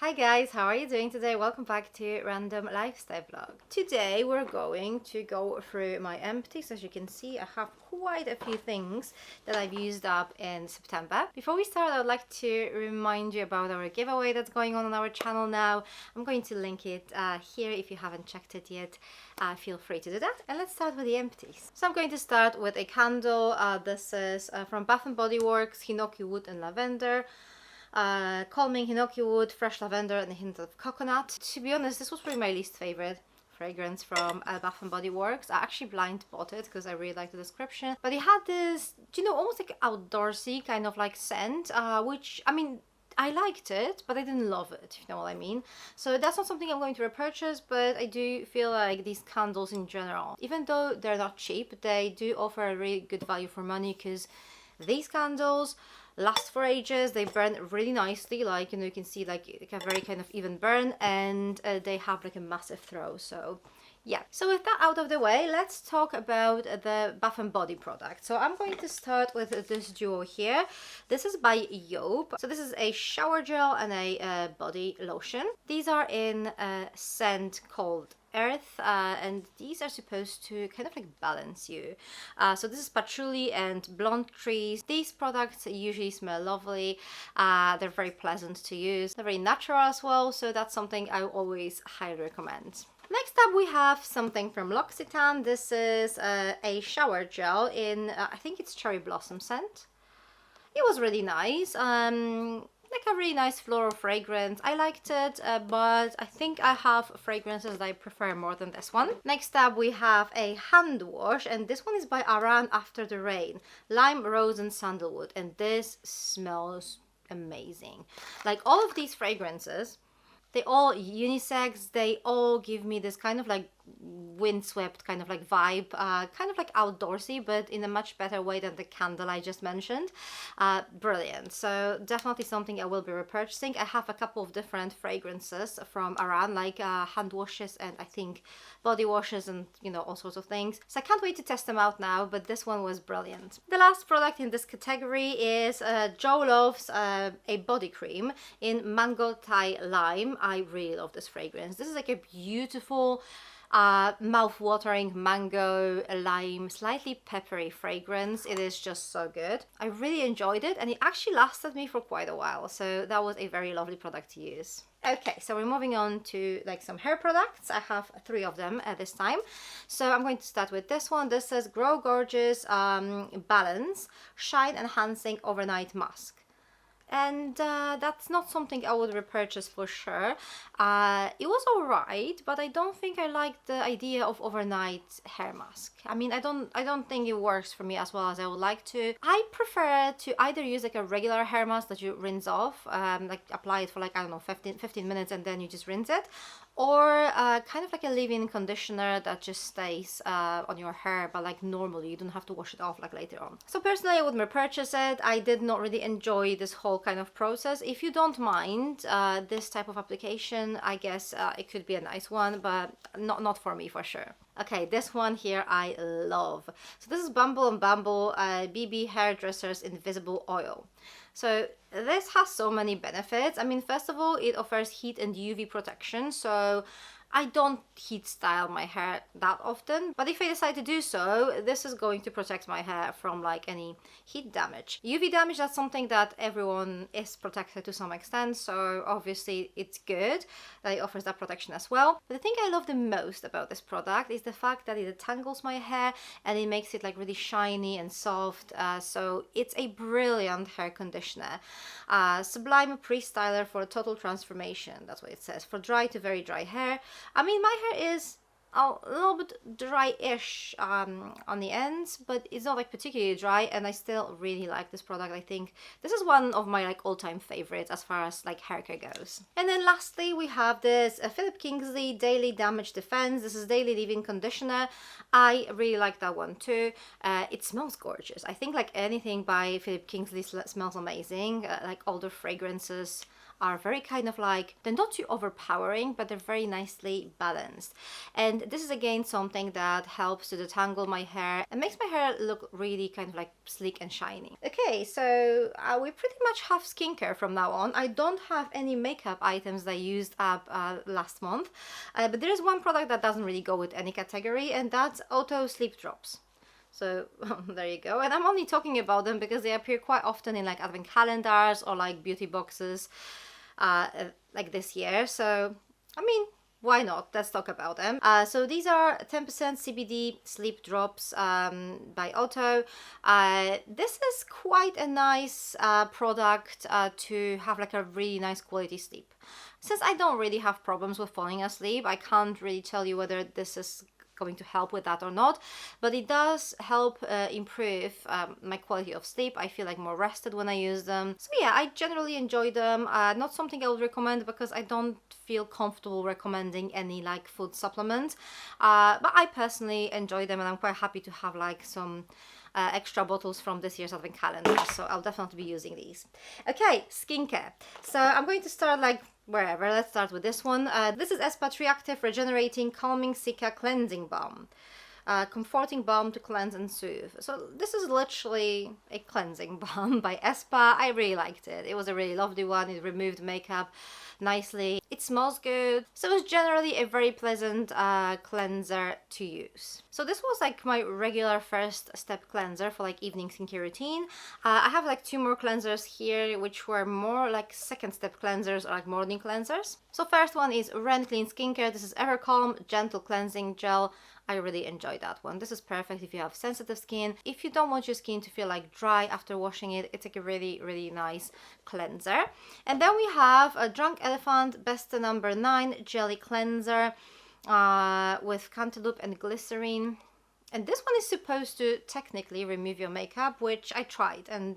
Hi guys, how are you doing today? Welcome back to Random Lifestyle Vlog. Today we're going to go through my empties. As you can see, I have quite a few things that I've used up in September. Before we start, I would like to remind you about our giveaway that's going on our channel now. I'm going to link it here if you haven't checked it yet. Feel free to do that. And let's start with the empties. So I'm going to start with a candle. This is from Bath & Body Works, Hinoki Wood and Lavender. Calming hinoki wood, fresh lavender and a hint of coconut. To be honest, this was probably my least favorite fragrance from Bath & Body Works. I actually blind bought it because I really liked the description, but it had this, almost like outdoorsy kind of like scent, which, I mean, I liked it, but I didn't love it, if you know what I mean. So that's not something I'm going to repurchase, but I do feel like these candles in general, even though they're not cheap, they do offer a really good value for money, because these candles last for ages. They burn really nicely, like, you can see like a very kind of even burn, and they have like a massive throw. So yeah, so with that out of the way, let's talk about the Bath & Body product. So I'm going to start with this duo here. This is by Yope. So this is a shower gel and a body lotion. These are in a scent called Earth, and these are supposed to kind of like balance you. So this is patchouli and blonde trees. These products usually smell lovely. They're very pleasant to use. They're very natural as well, so that's something I always highly recommend. Next up, we have something from L'Occitane. This is a shower gel in, I think it's cherry blossom scent. It was really nice. Like a really nice floral fragrance. I liked it, but I think I have fragrances that I prefer more than this one. Next up, we have a hand wash, and this one is by Aran After the Rain. Lime, rose and sandalwood, and this smells amazing. Like all of these fragrances, they all unisex, they all give me this kind of like windswept kind of like vibe, kind of like outdoorsy, but in a much better way than the candle I just mentioned. Brilliant. So definitely something I will be repurchasing. I have a couple of different fragrances from Aran, like hand washes and I think body washes and all sorts of things. So I can't wait to test them out now, but this one was brilliant. The last product in this category is Joe Love's a body cream in Mango Thai Lime. I really love this fragrance. This is like a beautiful mouth-watering mango lime, slightly peppery fragrance. It is just so good. I really enjoyed it, and it actually lasted me for quite a while, so that was a very lovely product to use. Okay, so we're moving on to like some hair products. I have 3 of them at this time. So I'm going to start with this one. This says Grow Gorgeous Balance Shine Enhancing Overnight Mask. And that's not something I would repurchase for sure. It was alright, but I don't think I like the idea of overnight hair mask. I mean, I don't think it works for me as well as I would like to. I prefer to either use like a regular hair mask that you rinse off, like apply it for like, I don't know, 15 minutes and then you just rinse it, or kind of like a leave-in conditioner that just stays on your hair, but like normally you don't have to wash it off like later on. So personally, I would repurchase it. I did not really enjoy this whole kind of process. If you don't mind this type of application, I guess it could be a nice one, but not for me for sure. Okay, this one here I love. So this is Bumble and Bumble BB Hairdressers Invisible Oil. So this has so many benefits. I mean, first of all, it offers heat and UV protection. So I don't heat style my hair that often, but if I decide to do so, this is going to protect my hair from like any heat damage. UV damage, that's something that everyone is protected to some extent, so obviously it's good that it offers that protection as well. But the thing I love the most about this product is the fact that it detangles my hair and it makes it like really shiny and soft, so it's a brilliant hair conditioner. Sublime pre-styler for total transformation, that's what it says, for dry to very dry hair. I mean, my hair is a little bit dry-ish on the ends, but it's not like particularly dry, and I still really like this product. I think this is one of my like all-time favorites as far as like hair care goes. And then lastly, we have this Philip Kingsley Daily Damage Defense. This is Daily Leave-In Conditioner. I really like that one too. It smells gorgeous. I think like anything by Philip Kingsley smells amazing. Like all the fragrances are very kind of like, they're not too overpowering, but they're very nicely balanced. And this is again something that helps to detangle my hair and makes my hair look really kind of like sleek and shiny. Okay, so we pretty much have skincare from now on. I don't have any makeup items that I used up last month, but there is one product that doesn't really go with any category, and that's Auto Sleep Drops. So there you go. And I'm only talking about them because they appear quite often in like advent calendars or like beauty boxes like this year. So I mean, why not? Let's talk about them. So these are 10% CBD sleep drops by Otto. This is quite a nice product to have like a really nice quality sleep. Since I don't really have problems with falling asleep, I can't really tell you whether this is going to help with that or not, but it does help improve my quality of sleep. I feel like more rested when I use them. So yeah, I generally enjoy them. Not something I would recommend because I don't feel comfortable recommending any like food supplement, but I personally enjoy them, and I'm quite happy to have like some extra bottles from this year's advent calendar, so I'll definitely be using these. Okay, skincare. So I'm going to start like wherever. Let's start with this one. This is Espat Reactive Regenerating Calming Cica Cleansing Balm. Comforting balm to cleanse and soothe. So this is literally a cleansing balm by Espa. I really liked it. It was a really lovely one. It removed makeup nicely. It smells good. So it's generally a very pleasant cleanser to use. So this was like my regular first step cleanser for like evening skincare routine. I have like 2 more cleansers here, which were more like second step cleansers or like morning cleansers. So first one is Ren Clean Skincare. This is Ever Calm Gentle Cleansing Gel. I really enjoy that one. This is perfect if you have sensitive skin. If you don't want your skin to feel like dry after washing it, it's like a really, really nice cleanser. And then we have a Drunk Elephant Besta number 9 Jelly Cleanser with cantaloupe and glycerine. And this one is supposed to technically remove your makeup, which I tried, and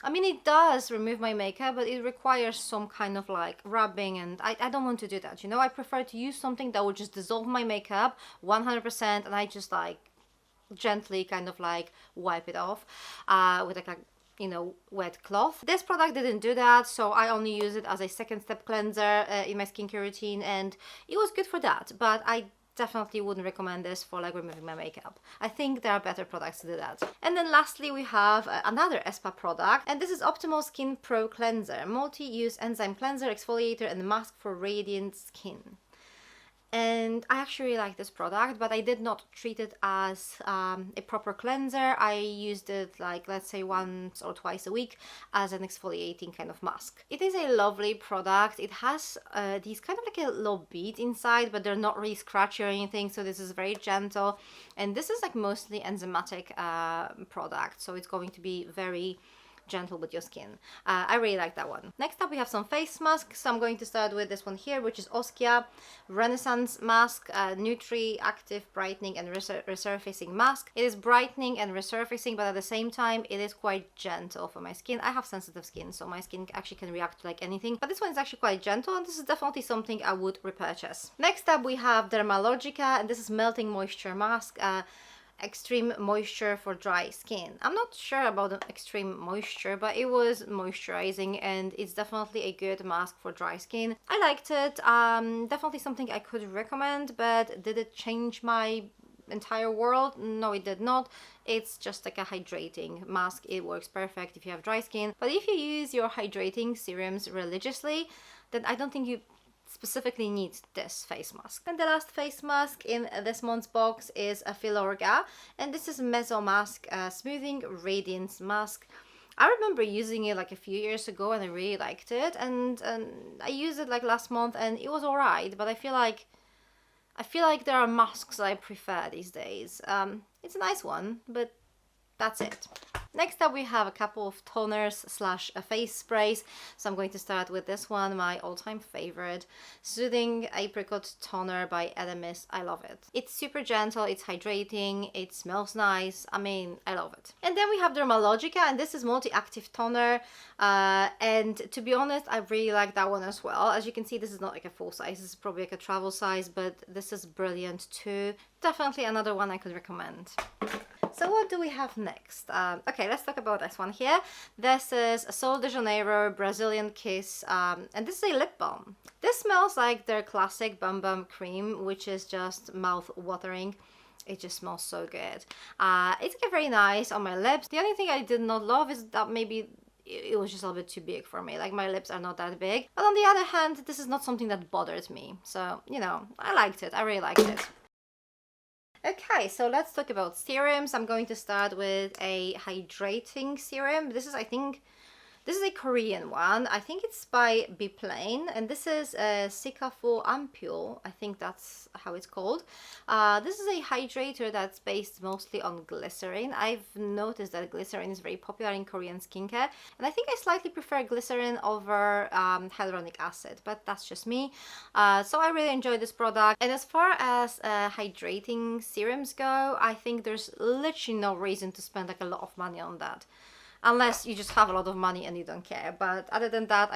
I mean, it does remove my makeup, but it requires some kind of like rubbing, and I don't want to do that, you know. I prefer to use something that will just dissolve my makeup 100%, and I just like gently kind of like wipe it off with like a, you know, wet cloth. This product didn't do that, so I only use it as a second step cleanser in my skincare routine, and it was good for that, but I definitely wouldn't recommend this for like removing my makeup. I think there are better products to do that. And then lastly we have another Espa product, and this is Optimal Skin Pro Cleanser, multi-use enzyme cleanser, exfoliator and mask for radiant skin. And I actually really like this product, but I did not treat it as a proper cleanser. I used it like, let's say, once or twice a week as an exfoliating kind of mask. It is a lovely product. It has these kind of like a little bead inside, but they're not really scratchy or anything, so this is very gentle. And this is like mostly enzymatic product, so it's going to be very gentle with your skin. I really like that one. Next up we have some face masks. So I'm going to start with this one here, which is Oskia Renaissance Mask, Nutri Active Brightening and Resurfacing Mask. It is brightening and resurfacing, but at the same time it is quite gentle for my skin. I have sensitive skin, so my skin actually can react to like anything, but this one is actually quite gentle, and this is definitely something I would repurchase. Next up we have Dermalogica, and this is Melting Moisture Mask. Extreme moisture for dry skin. I'm not sure about the extreme moisture, but it was moisturizing, and it's definitely a good mask for dry skin. I liked it. Definitely something I could recommend, but did it change my entire world? No, it did not. It's just like a hydrating mask. It works perfect if you have dry skin, but if you use your hydrating serums religiously, then I don't think you specifically need this face mask. And the last face mask in this month's box is a Filorga, and this is Meso Mask, Smoothing Radiance Mask. I remember using it like a few years ago, and I really liked it, and I used it like last month, and it was alright, but I feel like there are masks I prefer these days. It's a nice one, but that's it. Next up we have a couple of toners slash face sprays. So I'm going to start with this one, my all-time favorite, Soothing Apricot Toner by Elemis. I love it. It's super gentle, it's hydrating, it smells nice. I mean, I love it. And then we have Dermalogica, and this is Multi-Active Toner. And to be honest, I really like that one as well. As you can see, this is not like a full size, this is probably like a travel size, but this is brilliant too. Definitely another one I could recommend. So what do we have next? Okay, let's talk about this one here. This is Sol de Janeiro Brazilian Kiss, and this is a lip balm. This smells like their classic Bum Bum cream, which is just mouth-watering. It just smells so good. It's very nice on my lips. The only thing I did not love is that maybe it was just a little bit too big for me. Like, my lips are not that big. But on the other hand, this is not something that bothered me. So, you know, I liked it. I really liked it. Okay, so let's talk about serums. I'm going to start with a hydrating serum. This is, I think, this is a Korean one. I think it's by Be Plain, and this is a Sikafu Ampule. I think that's how it's called. This is a hydrator that's based mostly on glycerin. I've noticed that glycerin is very popular in Korean skincare, and I think I slightly prefer glycerin over hyaluronic acid, but that's just me. So I really enjoy this product. And as far as hydrating serums go, I think there's literally no reason to spend like a lot of money on that. Unless you just have a lot of money and you don't care. But other than that,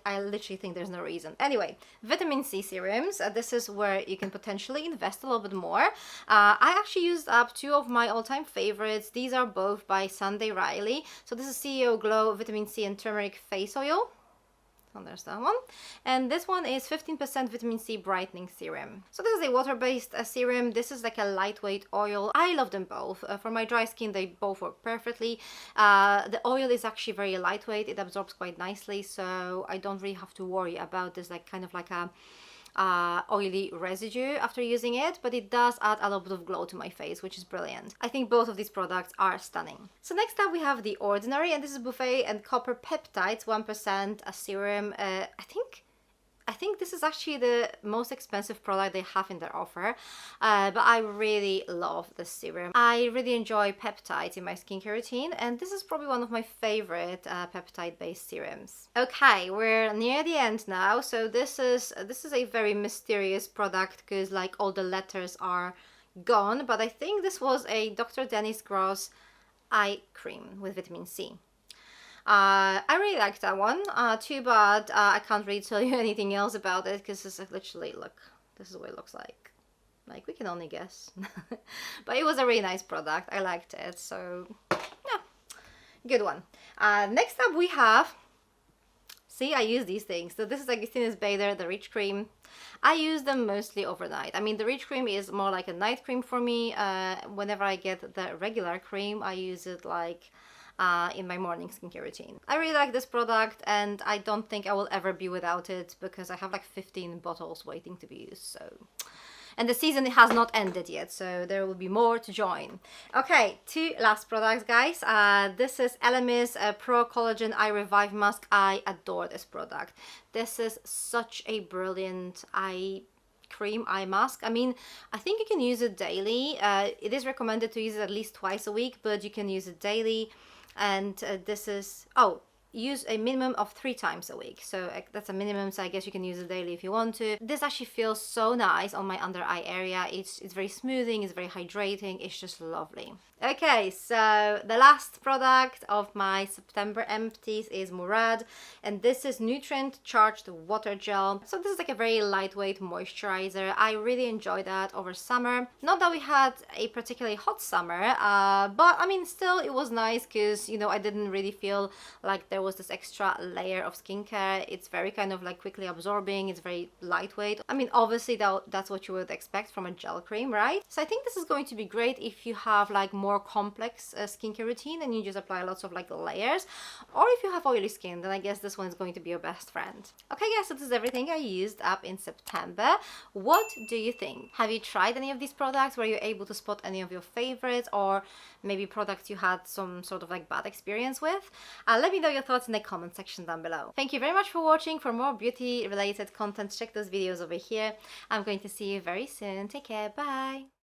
I literally think there's no reason. Anyway, vitamin C serums. This is where you can potentially invest a little bit more. I actually used up two of my all-time favorites. These are both by Sunday Riley. So this is CEO Glow Vitamin C and Turmeric Face Oil. So there's that one. And this one is 15% vitamin C brightening serum. So this is a water-based serum. This is like a lightweight oil. I love them both. For my dry skin, they both work perfectly. The oil is actually very lightweight. It absorbs quite nicely, so I don't really have to worry about this like kind of like a oily residue after using it, but it does add a little bit of glow to my face, which is brilliant. I think both of these products are stunning. So next up we have The Ordinary, and this is Buffet and Copper Peptides 1% a serum. I think this is actually the most expensive product they have in their offer, but I really love this serum. I really enjoy peptides in my skincare routine, and this is probably one of my favorite peptide-based serums. Okay, we're near the end now, so this is a very mysterious product because like all the letters are gone, but I think this was a Dr. Dennis Gross eye cream with vitamin C. I really like that one. Too bad I can't really tell you anything else about it because it's literally, look, this is what it looks like. Like, we can only guess. But it was a really nice product. I liked it. So, yeah, good one. Next up we have, see, I use these things. So this is Augustinus Bader, the Rich Cream. I use them mostly overnight. I mean, the Rich Cream is more like a night cream for me. Whenever I get the regular cream, I use it like in my morning skincare routine. I really like this product, and I don't think I will ever be without it because I have like 15 bottles waiting to be used. So, and the season has not ended yet, so there will be more to join. Okay, two last products, guys. This is Elemis Pro Collagen Eye Revive Mask. I adore this product. This is such a brilliant eye cream eye mask. I mean, I think you can use it daily. It is recommended to use it at least twice a week, but you can use it daily. And this is, use a minimum of 3 times a week. So that's a minimum, so I guess you can use it daily if you want to. This actually feels so nice on my under eye area. It's very smoothing, it's very hydrating, it's just lovely. Okay, so the last product of my September empties is Murad, and this is Nutrient Charged Water Gel. So this is like a very lightweight moisturizer. I really enjoyed that over summer. Not that we had a particularly hot summer, but I mean, still it was nice because, you know, I didn't really feel like there was this extra layer of skincare. It's very kind of like quickly absorbing, it's very lightweight. I mean, obviously that's what you would expect from a gel cream, right? So I think this is going to be great if you have like more complex skincare routine and you just apply lots of like layers, or if you have oily skin, then I guess this one is going to be your best friend. Okay guys, so this is everything I used up in September. What do you think? Have you tried any of these products? Were you able to spot any of your favorites, or maybe products you had some sort of like bad experience with? Let me know your thoughts in the comment section down below. Thank you very much for watching. For more beauty related content, check those videos over here. I'm going to see you very soon. Take care. Bye.